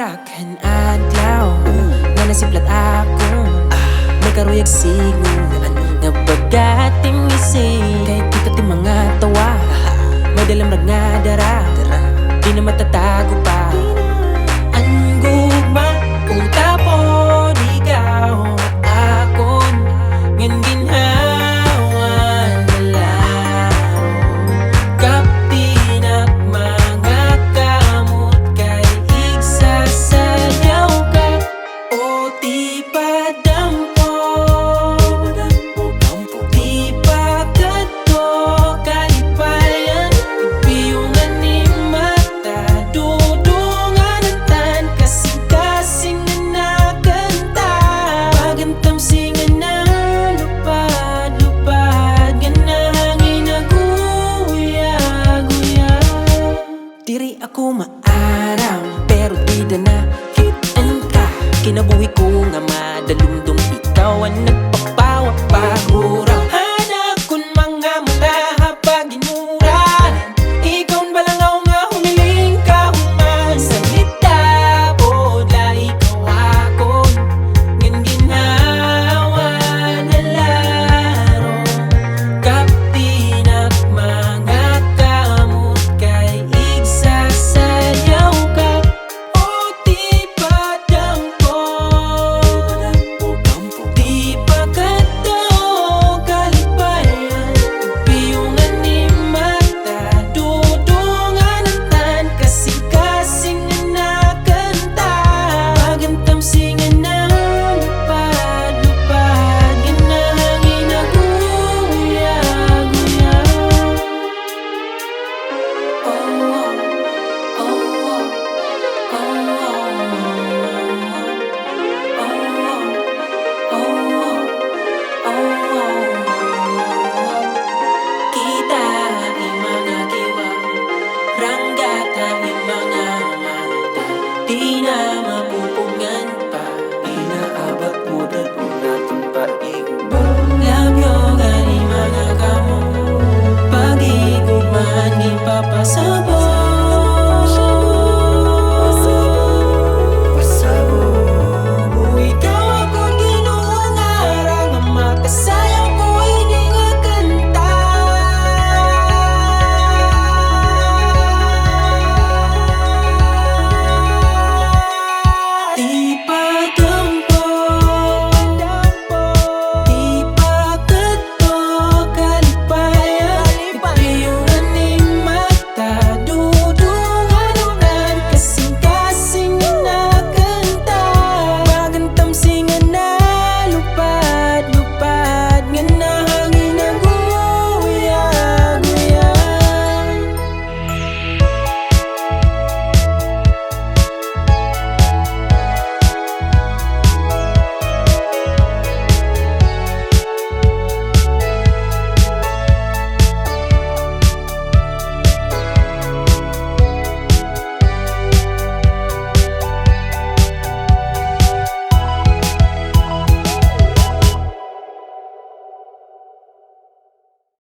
Sirak han adlaw nga nasiplat akon. May karuyag signgon nga bagating ngisi. Kay kita ti mga tawa, mayda lamrag nga dara, di na matatago pa. Ang gugma o tapod, ikaw akon ngan ginhawa'n halarom. Kapti mga kamot kay sasayaw ka. O Tipa Dampog, Tipa kadto kalipayan. Piyongan ni mata dudungan tan kasing-kasing na nakanta. Pagantam singan na lupad-lupad ganangin na guya-guya. Diri ako maarang pero di da nakit-an ka. Kinabuhi ko